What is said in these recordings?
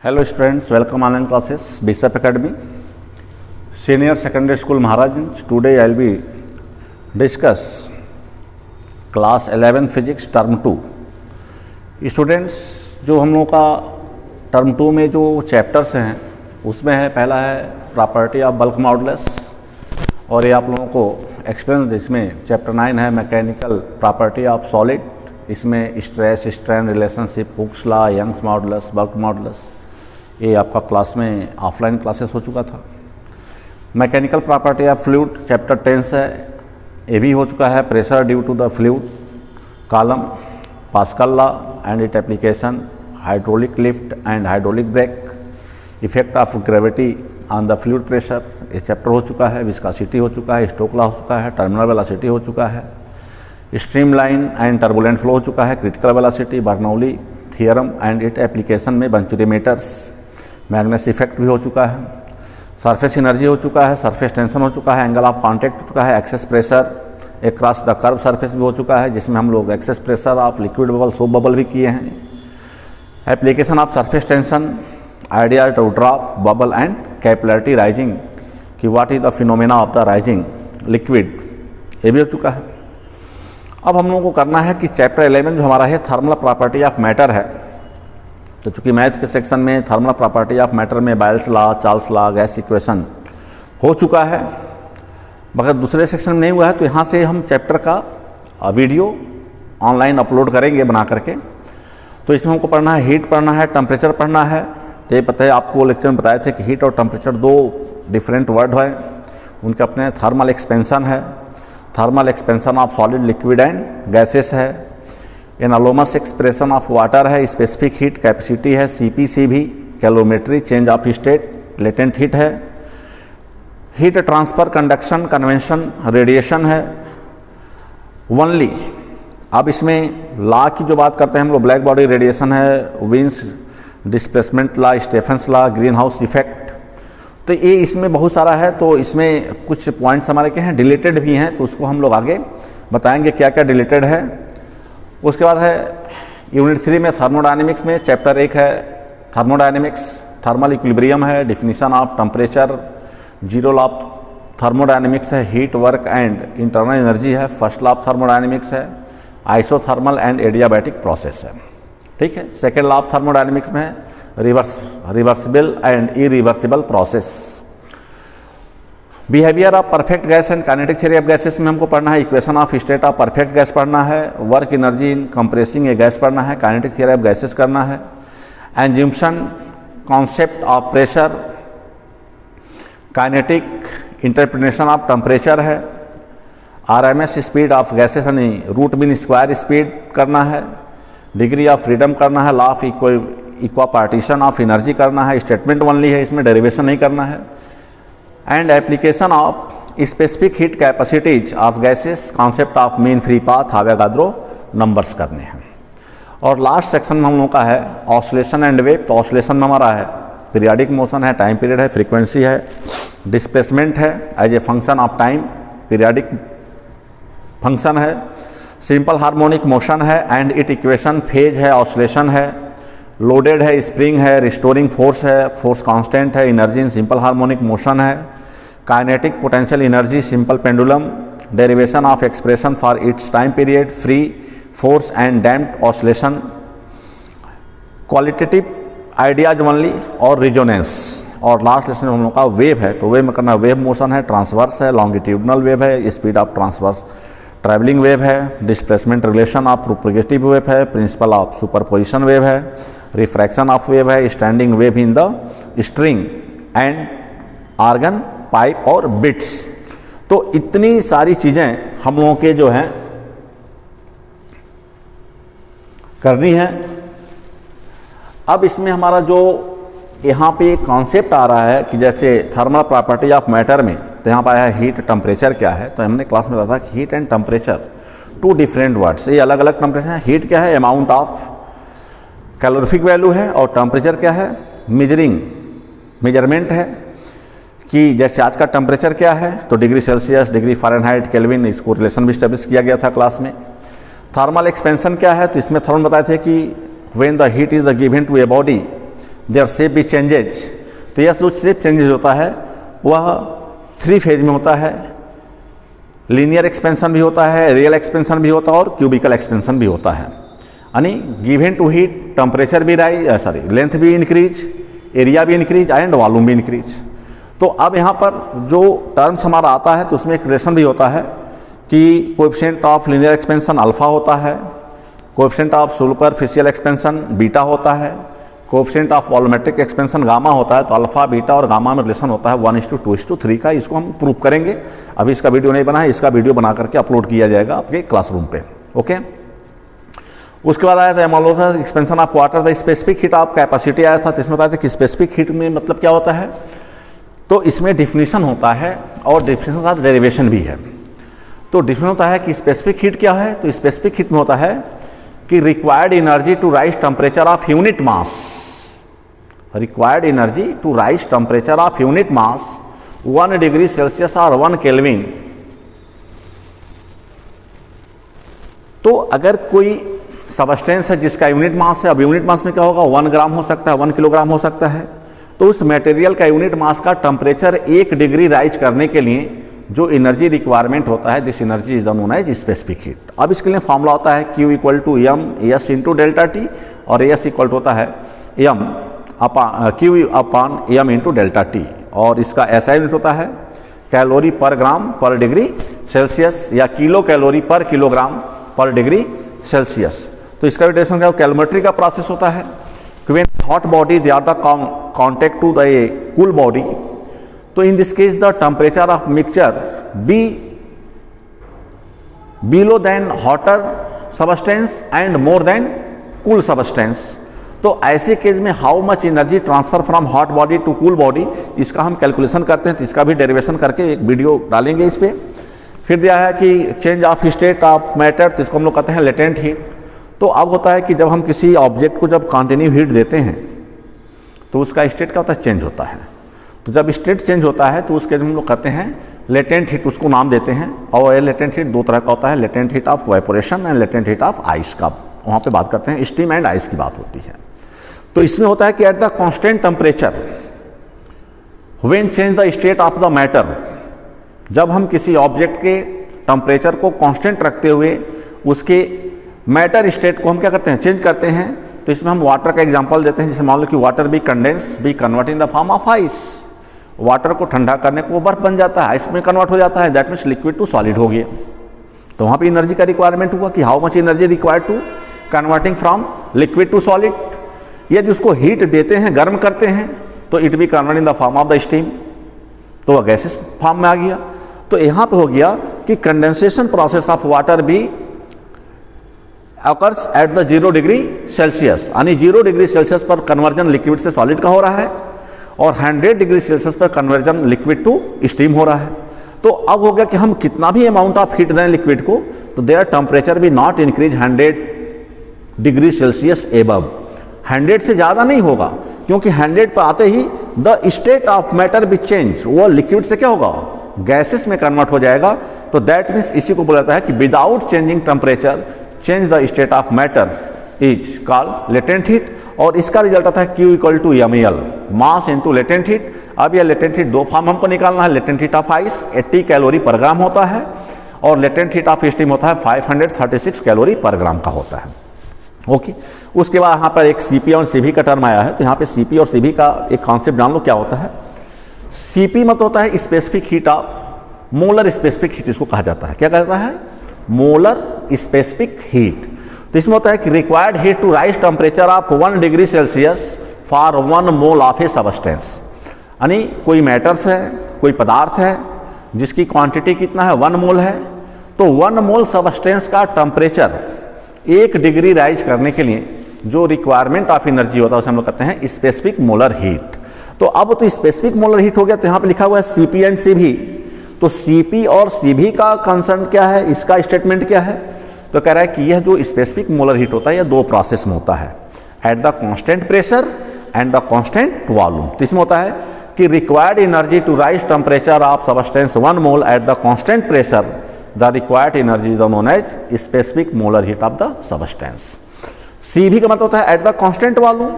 Hello students, welcome online classes, BSF Academy, Senior Secondary School Maharajganj. Today I will be discuss class 11 Physics Term 2. Students, जो हम लोगों का Term 2 में जो chapters हैं उसमें है पहला है प्रॉपर्टी ऑफ बल्क मॉडुलस और ये आप लोगों को एक्सप्लेन जिसमें चैप्टर 9 है मैकेनिकल प्रॉपर्टी ऑफ सॉलिड, इसमें stress strain relationship, Hooke's law, Young's modulus, bulk modulus, ये आपका क्लास में ऑफलाइन क्लासेस हो चुका था। Mechanical property of fluid chapter 10 से ये भी हो चुका है। Pressure due to the fluid column, Pascal law and it application, hydraulic lift and hydraulic brake, effect of gravity on the fluid pressure, ये चैप्टर हो चुका है। विस्कोसिटी हो चुका है, स्टोक लॉ हो चुका है, टर्मिनल वेलोसिटी हो चुका है, stream line and turbulent flow हो चुका है, critical velocity, Bernoulli theorem and it application में वेंचुरीमीटर्स, मैग्नेस इफेक्ट भी हो चुका है, सरफेस एनर्जी हो चुका है, सरफेस टेंशन हो चुका है, एंगल ऑफ कांटेक्ट हो चुका है, excess pressure across the curve surface भी हो चुका है, जिसमें हम लोग excess pressure of liquid bubble, soap bubble भी किए हैं। Application of surface tension, idea to drop bubble and capillarity rising, कि what is the phenomena of the rising liquid, ये भी हो चुका है। अब हम लोगों को करना है कि चैप्टर 11 जो हमारा है थर्मल प्रॉपर्टी ऑफ मैटर है, तो चूँकि मैथ के सेक्शन में थर्मल प्रॉपर्टी ऑफ मैटर में बायल्स law, Charles law, gas equation हो चुका है, मगर दूसरे सेक्शन में नहीं हुआ है, तो यहाँ से हम चैप्टर का वीडियो ऑनलाइन अपलोड करेंगे बना करके। तो इसमें हमको पढ़ना है हीट पढ़ना है, टेम्परेचर पढ़ना है। तो ये पता है आपको लेक्चर में बताए थे कि हीट और टेम्परेचर दो डिफरेंट वर्ड हैं, उनके अपने थर्मल एक्सपेंशन है, thermal expansion of solid liquid and gases है, एनालोमस एक्सप्रेशन ऑफ वाटर है, स्पेसिफिक हीट कैपेसिटी है, CPC भी, calorimetry change of state, latent heat है, heat transfer, conduction, convention, radiation है ओनली। अब इसमें लॉ की जो बात करते हैं हम लोग, ब्लैक बॉडी रेडिएशन है, wins displacement law, Stephens law, green house effect, तो ये इसमें बहुत सारा है। तो इसमें कुछ पॉइंट्स हमारे क्या हैं डिलीटेड भी हैं, तो उसको हम लोग आगे बताएंगे क्या क्या डिलीटेड है। उसके बाद है यूनिट 3 में थर्मोडायनेमिक्स में चैप्टर 1 है थर्मोडायनेमिक्स, थर्मल इक्विलिब्रियम है, definition of temperature, zero law of thermodynamics है, heat work and internal energy है, फर्स्ट लॉ ऑफ थर्मोडायनेमिक्स है, आइसोथर्मल एंड एडियाबैटिक प्रोसेस है। ठीक है। सेकेंड लॉ ऑफ थर्मोडायनेमिक्स में reversible and irreversible process, behaviour of perfect gas and kinetic theory of gases में हमको पढ़ना है, equation of state of perfect gas पढ़ना है, work energy in compressing a gas पढ़ना है, काइनेटिक थ्योरी ऑफ गैसेस करना है, assumption concept of pressure, kinetic interpretation of temperature है, RMS स्पीड ऑफ गैसेस यानी रूट मीन स्क्वायर स्पीड करना है, डिग्री ऑफ फ्रीडम करना है, law of equipartition of energy करना है, स्टेटमेंट ओनली है, इसमें डेरिवेशन नहीं करना है, and application of specific heat capacities of gases, concept of mean free path, Avogadro numbers करने हैं। और लास्ट सेक्शन में हम लोगों का है ऑसिलेशन एंड वेव। तो ऑसिलेशन में हमारा है पीरियाडिक मोशन है, टाइम पीरियड है, फ्रीक्वेंसी है, डिस्प्लेसमेंट है as a function of time, periodic function है, सिंपल हार्मोनिक मोशन है एंड इट इक्वेशन, फेज है, ऑसिलेशन है, लोडेड है, स्प्रिंग है, रिस्टोरिंग फोर्स है, फोर्स कांस्टेंट है, energy in simple harmonic motion है, kinetic potential energy, simple pendulum, derivation of expression for its time period, free force and damped oscillation, qualitative ideas only और resonance. और last lesson हम लोग का wave है, तो wave में करना वेव मोशन है, ट्रांसवर्स है, लॉन्गिट्यूडनल वेव है, speed of transverse travelling wave है, displacement relation of propagative wave है, प्रिंसिपल ऑफ सुपरपोजिशन वेव है, रिफ्रैक्शन ऑफ वेव है, standing wave in the string and organ, pipe और बिट्स। तो इतनी सारी चीजें हम लोगों के जो हैं करनी है। अब इसमें हमारा जो यहाँ पे कॉन्सेप्ट आ रहा है कि जैसे थर्मल प्रॉपर्टी ऑफ मैटर में, तो यहाँ पर आया है हीट टेम्परेचर क्या है। तो हमने क्लास में बताया कि heat and temperature two different words, ये अलग अलग टेम्परेचर है। हीट क्या है, अमाउंट ऑफ कैलोरीफिक वैल्यू है, और टेम्परेचर क्या है, मेजरमेंट है कि जैसे आज का टेम्परेचर क्या है, तो degree Celsius, degree Fahrenheit, kelvin, इसको रिलेशन भी स्टेब्लिश किया गया था क्लास में। थर्मल एक्सपेंशन क्या है, तो इसमें थर्मल बताए थे कि when the heat is the given to a body their shape भी चेंजेज। तो यह जो शेप चेंजेज होता है वह 3 फेज में होता है, लीनियर एक्सपेंशन भी होता है, रियल एक्सपेंशन भी होता है और क्यूबिकल एक्सपेंशन भी होता है। यानी गिवन टू हीट टेम्परेचर भी लेंथ भी इंक्रीज, एरिया भी इंक्रीज एंड वॉल्यूम भी इंक्रीज। तो अब यहाँ पर जो टर्म्स हमारा आता है तो उसमें एक रिलेशन भी होता है कि coefficient of linear expansion alpha होता है, coefficient of superficial expansion beta होता है, coefficient of volumetric expansion gamma होता है। तो अल्फा बीटा और गामा में रिलेशन होता है 1:2:3 का। इसको हम प्रूव करेंगे। अभी इसका वीडियो नहीं बना है, इसका वीडियो बना करके अपलोड किया जाएगा आपके क्लासरूम पे। ओके, उसके बाद आया था anomalous expansion of water, the specific heat of capacity आया था। तो इसमें बताया था कि स्पेसिफिक हीट में मतलब क्या होता है। तो इसमें डिफिनीशन होता है और डिफिनीशन का डेरिवेशन भी है। तो डिफिनीशन होता है कि स्पेसिफिक हीट क्या है। तो स्पेसिफिक हीट में होता है कि required energy to raise temperature of unit mass, required energy to raise temperature of unit mass 1 degree Celsius और 1 केल्विन। तो अगर कोई सबस्टेंस है जिसका यूनिट मास है, अब यूनिट मास में क्या होगा, 1 ग्राम हो सकता है, 1 किलोग्राम हो सकता है। तो उस मटेरियल का यूनिट मास का टेम्परेचर 1 डिग्री राइज करने के लिए जो एनर्जी रिक्वायरमेंट होता है, this energy is known as specific heat. अब इसके लिए फॉर्मूला होता है Q = m(S) × ΔT और S इक्वल होता है Q/m × ΔT और इसका SI यूनिट होता है कैलोरी पर ग्राम पर डिग्री सेल्सियस या किलो कैलोरी पर किलोग्राम पर डिग्री सेल्सियस। तो इसका रिलेशन क्या, कैलोमेट्री का प्रोसेस होता है। When hot body they are the contact to the cool body, तो in this case the temperature of mixture be below than hotter substance and more than cool substance। तो ऐसे case में how much energy transfer from hot body to cool body, इसका हम calculation करते हैं। तो इसका भी डेरिवेशन करके एक वीडियो डालेंगे इस पर। फिर दिया है कि change of state of matter, तो इसको हम लोग कहते हैं लेटेंट हीट। तो अब होता है कि जब हम किसी ऑब्जेक्ट को जब कंटिन्यू हीट देते हैं तो उसका स्टेट क्या होता है, चेंज होता है। तो जब स्टेट चेंज होता है तो उसके हम लोग कहते हैं लेटेंट हीट, उसको नाम देते हैं। और ये लेटेंट हीट 2 तरह का होता है, latent heat of evaporation and latent heat of ice का वहाँ पे बात करते हैं, स्टीम एंड आइस की बात होती है। तो इसमें होता है कि at the constant temperature when change the state of the matter, जब हम किसी ऑब्जेक्ट के टेम्परेचर को कांस्टेंट रखते हुए उसके मैटर स्टेट को हम क्या करते हैं, चेंज करते हैं। तो इसमें हम वाटर का एग्जांपल देते हैं। जैसे मान लो कि water be condense be convert in the form of ice, water को ठंडा करने को बर्फ बन जाता है, आइस में कन्वर्ट हो जाता है, that means liquid to solid हो गया। तो वहाँ पे एनर्जी का रिक्वायरमेंट हुआ कि how much energy required to converting from liquid to solid. यदि उसको हीट देते हैं, गर्म करते हैं, तो it be convert in the form of the steam, तो वह गैसेस फॉर्म में आ गया। तो यहाँ पे हो गया कि कंडेंसेशन प्रोसेस ऑफ वाटर भी occurs at the 0 degree Celsius, यानी 0 डिग्री सेल्सियस पर कन्वर्जन लिक्विड से सॉलिड का हो रहा है और 100 डिग्री सेल्सियस पर कन्वर्जन लिक्विड टू स्टीम हो रहा है। तो अब हो गया कि हम कितना भी अमाउंट ऑफ हीट दें लिक्विड को, तो देयर टेम्परेचर भी not increase 100 degree Celsius above, 100 से ज़्यादा नहीं होगा, क्योंकि 100 पर आते ही द स्टेट ऑफ मैटर भी चेंज, वो लिक्विड से क्या होगा, गैसेस में कन्वर्ट हो जाएगा। तो दैट मीन्स इसी को बोला जाता है कि without changing temperature change the state of matter is called latent heat. और इसका रिजल्ट आता है Q = ml mass into latent heat. अब यह लेटेंट हीट 2 फॉर्म हमको निकालना है। Latent heat of ice 80 calorie पर ग्राम होता है और लेटेंट हीट ऑफ स्टीम होता है 536 कैलोरी पर ग्राम का होता है। ओके, उसके बाद यहाँ पर एक CP और CV का टर्म आया है। तो यहाँ पे CP और CV का एक कॉन्सेप्ट जान लो क्या होता है। CP मतलब होता है specific heat of, molar specific heat इसको कहा जाता है। क्या कहता है, मोलर स्पेसिफिक हीट। तो इसमें होता है कि required heat to raise temperature of 1 degree Celsius for 1 mole of a substance, यानी कोई मैटर्स है, कोई पदार्थ है जिसकी क्वांटिटी कितना है, 1 मोल है। तो 1 मोल सबस्टेंस का टेम्परेचर 1 डिग्री राइज करने के लिए जो रिक्वायरमेंट ऑफ एनर्जी होता है उसे हम लोग कहते हैं स्पेसिफिक मोलर हीट। तो अब तो स्पेसिफिक मोलर हीट हो गया। तो यहाँ पे लिखा हुआ है CP एंड CV। तो CP और CV का कंसर्न क्या है, इसका स्टेटमेंट क्या है, तो कह रहा है कि यह जो स्पेसिफिक मोलर हीट होता है यह 2 प्रोसेस में होता है, at the constant pressure and the constant volume. तो इसमें होता है कि required energy to raise temperature of substance 1 mole at the constant pressure, the required energy is known as specific molar heat of the substance. CV का मतलब होता है at the constant volume.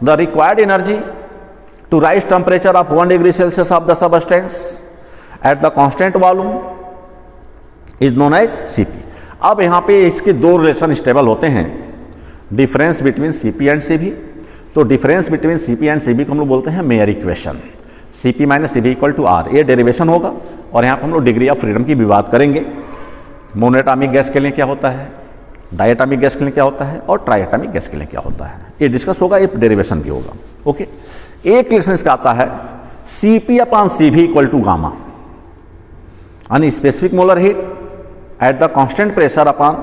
The required energy to raise temperature of 1 degree Celsius of the substance at the constant volume is known as Cp। अब यहाँ पे इसके दो relation stable होते हैं, difference between Cp and Cv। तो difference between Cp and Cv को हम लोग बोलते हैं Mayer equation, Cp minus Cv equal to R। ये डेरिवेशन होगा और यहाँ पर हम लोग डिग्री ऑफ फ्रीडम की भी बात करेंगे। मोनोएटॉमिक गैस के लिए क्या होता है, डायटॉमिक गैस के लिए क्या होता है और ट्राइएटॉमिक गैस के लिए क्या होता है, ये डिस्कस होगा, ये डेरिवेशन भी होगा। ओके, एक रिलेशन इसका आता है Cp upon Cv equal to gamma, यानी specific molar heat at the constant pressure upon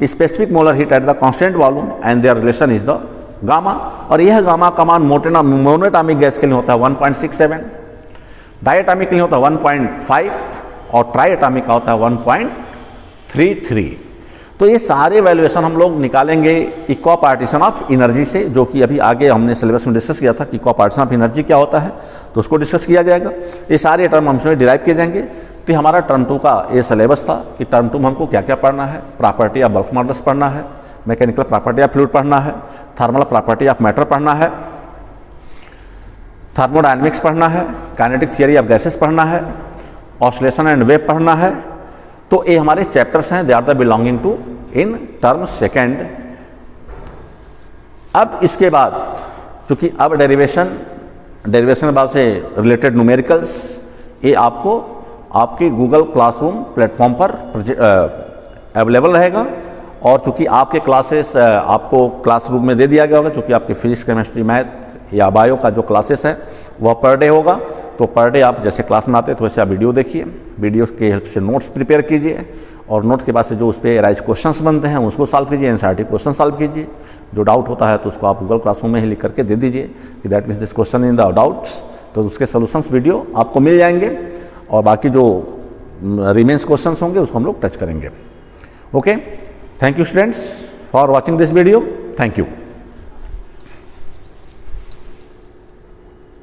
specific molar heat at the constant volume and their relation is the gamma. और यह गामा का मान मोनोएटॉमिक गैस के लिए होता है 1.67, डायटॉमिक के लिए होता है 1.5 और ट्राइएटॉमिक का होता है 1.33। तो ये सारे वैल्यूएशन हम लोग निकालेंगे इक्वा पार्टीशन ऑफ एनर्जी से, जो कि अभी आगे हमने सिलेबस में डिस्कस किया था कि इक्वा पार्टीशन ऑफ एनर्जी क्या होता है, तो उसको डिस्कस किया जाएगा। ये सारे टर्म हमसे डिराइव किए जाएंगे। तो हमारा टर्म 2 का ये सिलेबस था कि टर्म 2 में हमको क्या क्या पढ़ना है, प्रॉपर्टी ऑफ बल्क मॉडल्स पढ़ना है, मैकेनिकल प्रॉपर्टी ऑफ फ्लूइड पढ़ना है, थर्मल प्रॉपर्टी ऑफ मैटर पढ़ना है, थर्मोडायनेमिक्स पढ़ना है, काइनेटिक थियरी ऑफ गैसेस पढ़ना है, ऑसिलेशन एंड वेव पढ़ना है। तो ये हमारे चैप्टर्स हैं, they are the belonging to in term second. अब इसके बाद चूंकि अब डेरिवेशन के बाद से रिलेटेड न्यूमेरिकल्स ये आपको आपके गूगल क्लासरूम प्लेटफॉर्म पर अवेलेबल रहेगा। और चूंकि आपके क्लासेस आपको क्लासरूम में दे दिया गया होगा, चूंकि आपके फिजिक्स केमिस्ट्री मैथ या बायो का जो क्लासेस है वह पर डे होगा। तो पर डे आप जैसे क्लास में आते हैं तो वैसे आप वीडियो देखिए, वीडियो के हेल्प से नोट्स प्रिपेयर कीजिए और नोट्स के बाद से जो उस पर राइज क्वेश्चंस बनते हैं उसको सॉल्व कीजिए, एनसीईआरटी क्वेश्चन सॉल्व कीजिए। जो डाउट होता है तो उसको आप गूगल क्लासरूम में ही लिख करके दे दीजिए कि that means this question in the doubts, तो उसके सोल्यूशंस वीडियो आपको मिल जाएंगे और बाकी जो रिमेन्स क्वेश्चंस होंगे उसको हम लोग टच करेंगे। Okay, thank you students for watching this video, thank you.